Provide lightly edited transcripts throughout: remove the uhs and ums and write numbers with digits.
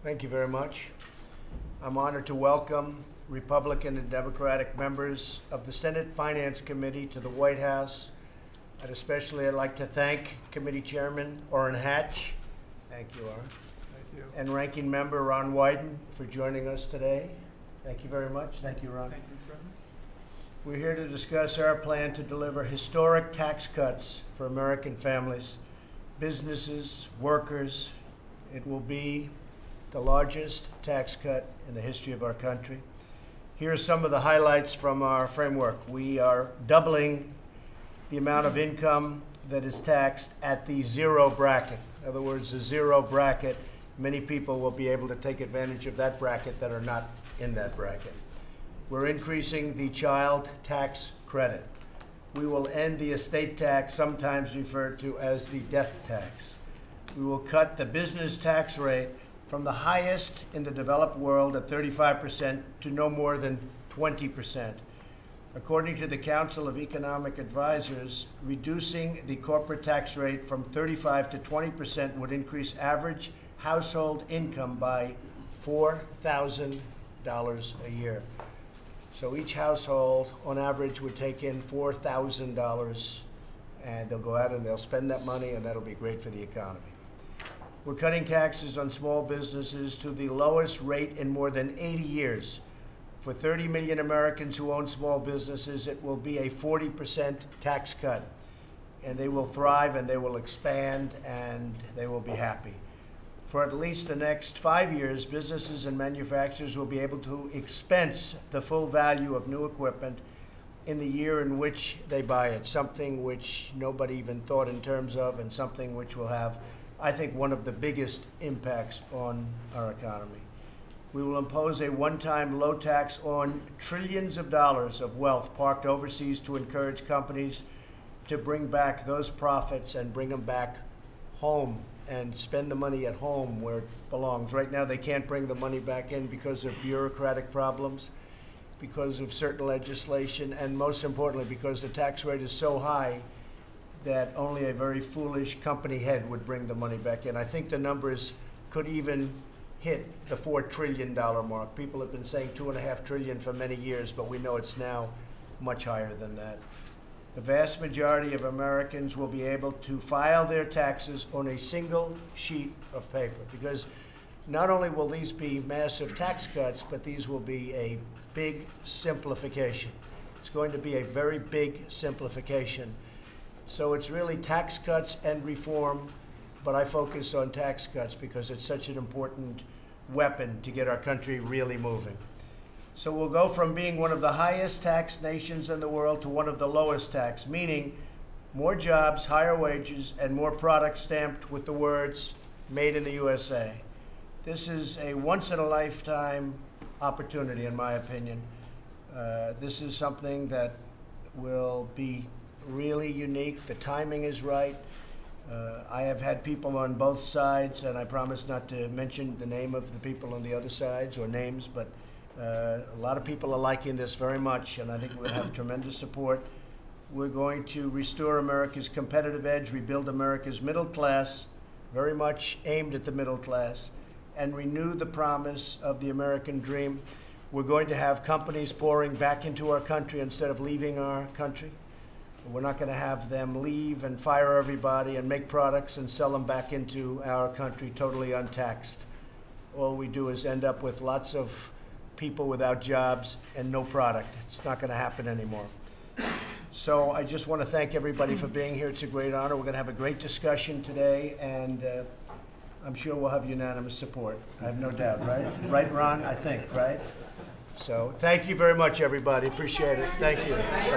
Thank you very much. I'm honored to welcome Republican and Democratic members of the Senate Finance Committee to the White House. And especially I'd like to thank Committee Chairman Orrin Hatch. Thank you, Orrin. Thank you. And Ranking Member Ron Wyden for joining us today. Thank you very much. Thank you, Ron. Thank you, President. We're here to discuss our plan to deliver historic tax cuts for American families, businesses, workers. It will be the largest tax cut in the history of our country. Here are some of the highlights from our framework. We are doubling the amount of income that is taxed at the zero bracket. In other words, the zero bracket, many people will be able to take advantage of that bracket that are not in that bracket. We're increasing the child tax credit. We will end the estate tax, sometimes referred to as the death tax. We will cut the business tax rate from the highest in the developed world at 35% to no more than 20%. According to the Council of Economic Advisors, reducing the corporate tax rate from 35 to 20% would increase average household income by $4,000 a year. So each household, on average, would take in $4,000, and they'll go out and they'll spend that money, and that'll be great for the economy. We're cutting taxes on small businesses to the lowest rate in more than 80 years. For 30 million Americans who own small businesses, it will be a 40% tax cut. And they will thrive, and they will expand, and they will be happy. For at least the next 5 years, businesses and manufacturers will be able to expense the full value of new equipment in the year in which they buy it, something which nobody even thought in terms of, and something which will have, I think, one of the biggest impacts on our economy. We will impose a one-time low tax on trillions of dollars of wealth parked overseas to encourage companies to bring back those profits and bring them back home and spend the money at home where it belongs. Right now, they can't bring the money back in because of bureaucratic problems, because of certain legislation, and most importantly, because the tax rate is so high that only a very foolish company head would bring the money back in. I think the numbers could even hit the $4 trillion mark. People have been saying $2.5 trillion for many years, but we know it's now much higher than that. The vast majority of Americans will be able to file their taxes on a single sheet of paper, because not only will these be massive tax cuts, but these will be a big simplification. It's going to be a very big simplification. So it's really tax cuts and reform, but I focus on tax cuts because it's such an important weapon to get our country really moving. So we'll go from being one of the highest tax nations in the world to one of the lowest tax, meaning more jobs, higher wages, and more products stamped with the words, "Made in the USA." This is a once-in-a-lifetime opportunity, in my opinion. This is something that will be really unique. The timing is right. I have had people on both sides, and I promise not to mention the name of the people on the other sides or names, but a lot of people are liking this very much, and I think we'll have tremendous support. We're going to restore America's competitive edge, rebuild America's middle class, very much aimed at the middle class, and renew the promise of the American dream. We're going to have companies pouring back into our country instead of leaving our country. We're not going to have them leave and fire everybody and make products and sell them back into our country totally untaxed. All we do is end up with lots of people without jobs and no product. It's not going to happen anymore. So I just want to thank everybody for being here. It's a great honor. We're going to have a great discussion today, and I'm sure we'll have unanimous support. I have no doubt, right? Right, Ron? I think, right? So thank you very much, everybody. Appreciate it. Thank you. Thank you.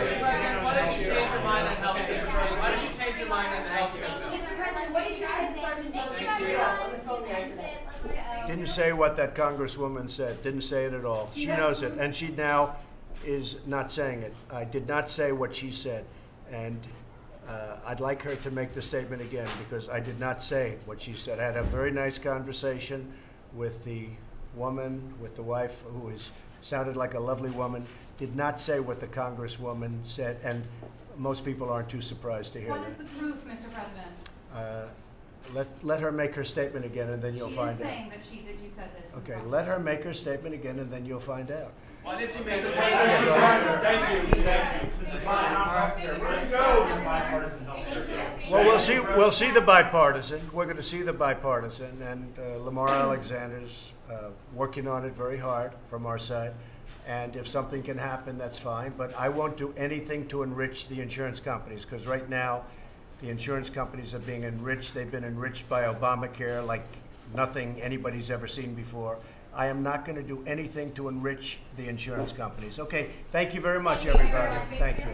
Why don't you change your mind on health care? Why don't you change your mind on the health care bill? Mr. President, what did you say to Sergeant Jones? Didn't say what that Congresswoman said. Didn't say it at all. She knows it, and she now is not saying it. I did not say what she said, and I'd like her to make the statement again, because I did not say what she said. I had a very nice conversation with the woman, with the wife, who sounded like a lovely woman, did not say what the Congresswoman said, and most people aren't too surprised to hear What that. is the proof, Mr. President? Let her make her statement again, and then you'll find She is out. saying that you said this. Okay, let her make her statement again, and then you'll find out. Why did you make it? Yeah, go ahead. Thank you. Let's go. Bipartisan healthcare. Well, we'll see the bipartisan. We're going to see the bipartisan, and Lamar Alexander's working on it very hard from our side. And if something can happen, that's fine. But I won't do anything to enrich the insurance companies, because right now the insurance companies are being enriched. They've been enriched by Obamacare like nothing anybody's ever seen before. I am not going to do anything to enrich the insurance companies. Okay, thank you very much, everybody. Thank you.